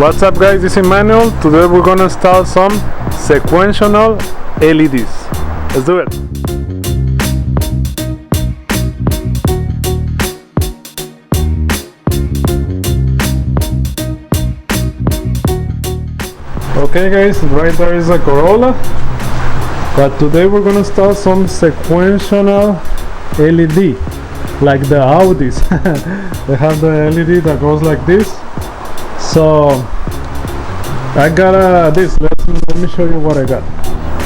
What's up guys, this is Emmanuel. Today we're gonna install some sequential LEDs. Let's do it. Okay guys, right there is a Corolla, but today we're gonna install some sequential LED, like the Audis. They have the LED that goes like this. So I got this. Let me show you what I got.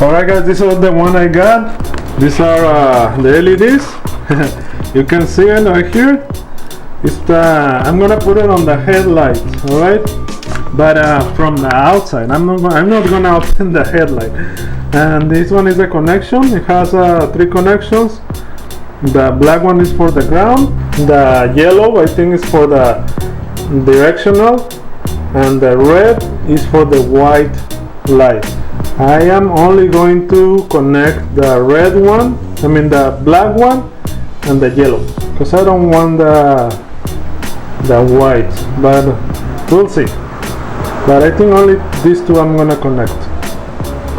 Alright guys, this is the one I got. These are the LEDs. You can see it right here. It's I'm gonna put it on the headlight, alright? But from the outside. I'm not gonna open the headlight. And this one is a connection. It has 3 connections. The black one is for the ground. The yellow I think is for the directional. And the red is for the white light. I am only going to connect the red one, the black one, and the yellow, because I don't want the white, but we'll see. But I think only these 2 I'm gonna connect.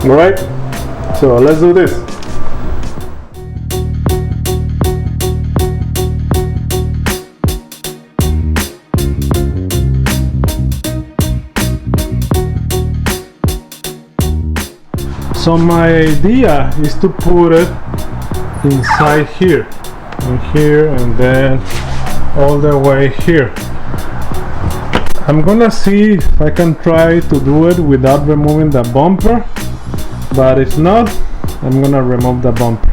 Alright, so let's do this. So my idea is to put it inside here, and then all the way here. I'm gonna see if I can try to do it without removing the bumper, but if not, I'm gonna remove the bumper.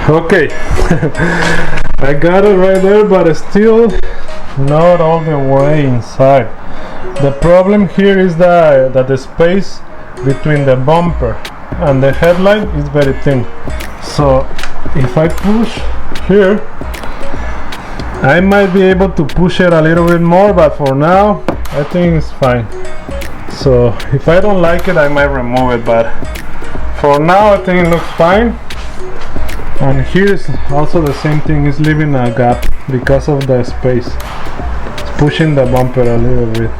Okay, I got it right there, but it's still not all the way inside. The problem here is that the space between the bumper and the headlight is very thin. So if I push here, I might be able to push it a little bit more, but for now I think it's fine. So if I don't like it, I might remove it, but for now I think it looks fine. And here is also the same thing, is leaving a gap because of the space. It's pushing the bumper a little bit.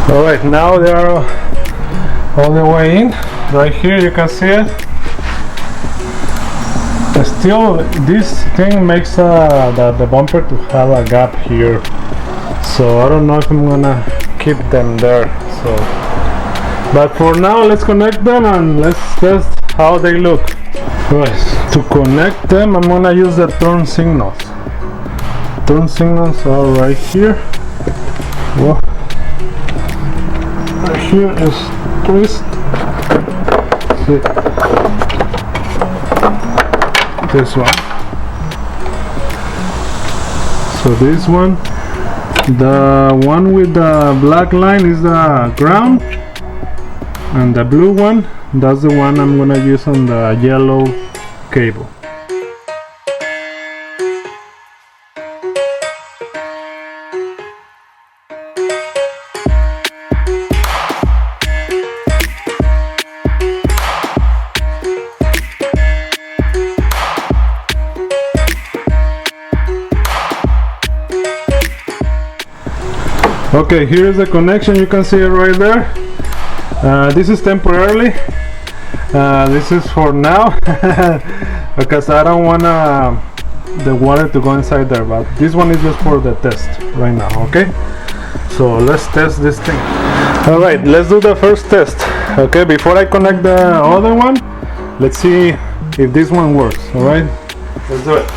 Alright, now they are all the way in. Right here you can see it. Still, this thing makes the bumper to have a gap here. So I don't know if I'm gonna keep them there. So, but for now, let's connect them and let's test how they look. Right, to connect them, I'm gonna use the turn signals. Turn signals are right here. Whoa. Here is twist. See. This one. So this one, the one with the black line is the ground, and the blue one, that's the one I'm gonna use on the yellow cable. Okay, here is the connection. You can see it right there. This is temporarily. This is for now because I don't wanna the water to go inside there, but this one is just for the test right now. Okay, so let's test this thing. All right, let's do the first test. Okay, before I connect the other one, let's see if this one works. All right, let's do it.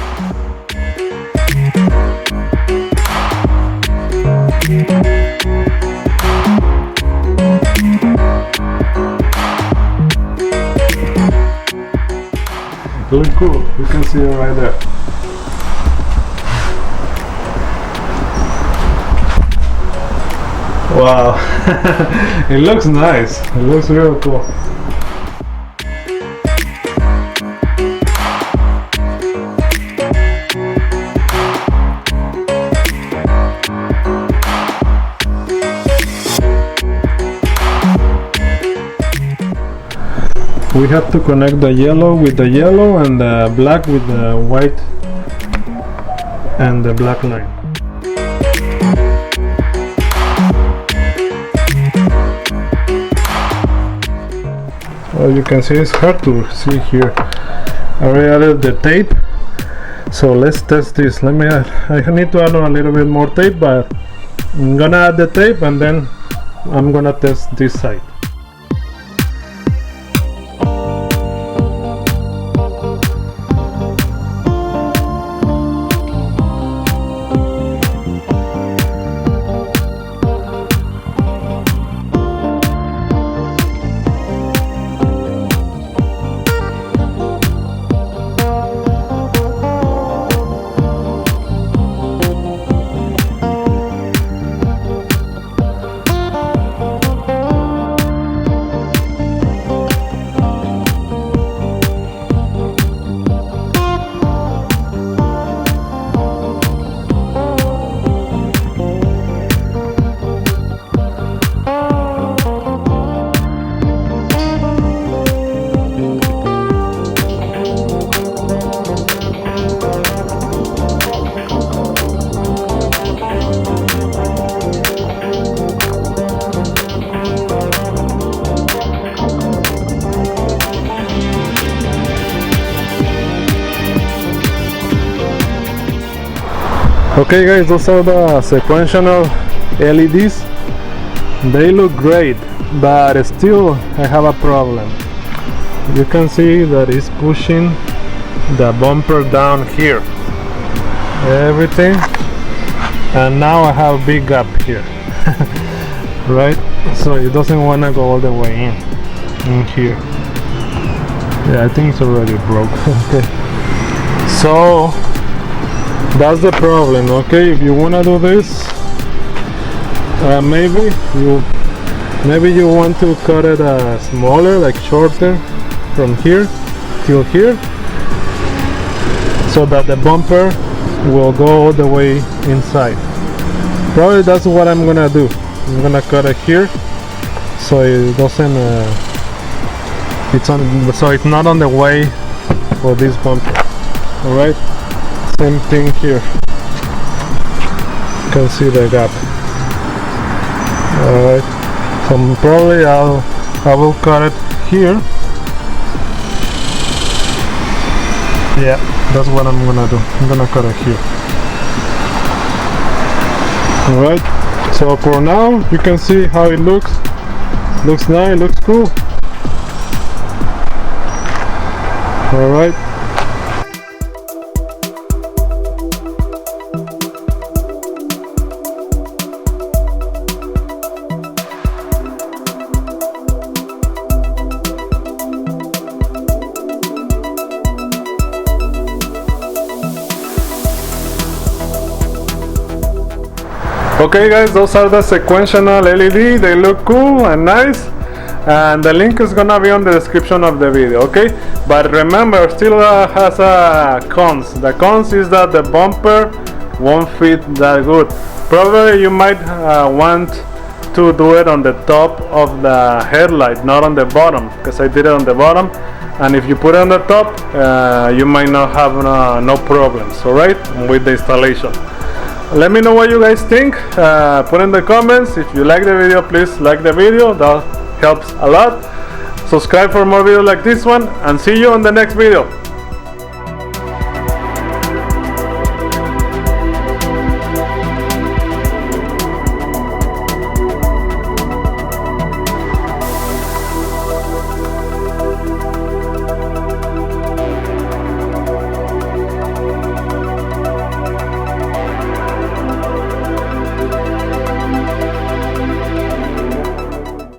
Really cool. You can see it right there. Wow. It looks nice. It looks real cool. We have to connect the yellow with the yellow and the black with the white and the black line. Well, you can see it's hard to see here. I already added the tape, so let's test this. I need to add a little bit more tape, but I'm gonna add the tape and then I'm gonna test this side. Okay guys, those are the sequential LEDs. They look great, but still I have a problem. You can see that it's pushing the bumper down here, everything, and now I have a big gap here. Right, so it doesn't want to go all the way in here. Yeah, I think it's already broke. Okay, so that's the problem. Okay, if you want to do this, maybe you want to cut it smaller, like shorter from here till here, so that the bumper will go all the way inside. Probably that's what I'm gonna do. I'm gonna cut it here so it doesn't so it's not on the way for this bumper. All right, same thing here. You can see the gap. All right, so probably I will cut it here. Yeah, that's what I'm gonna do. I'm gonna cut it here. All right, so for now you can see how it looks. Looks nice, looks cool. All right. Okay guys, those are the sequential LED. They look cool and nice, and the link is gonna be on the description of the video. Okay, but remember, still has a cons. The cons is that the bumper won't fit that good. Probably you might want to do it on the top of the headlight, not on the bottom, because I did it on the bottom, and if you put it on the top, you might not have no problems. All right, with the installation. Let me know what you guys think. Put in the comments. If you like the video, please like the video. That helps a lot. Subscribe for more videos like this one, and see you on the next video.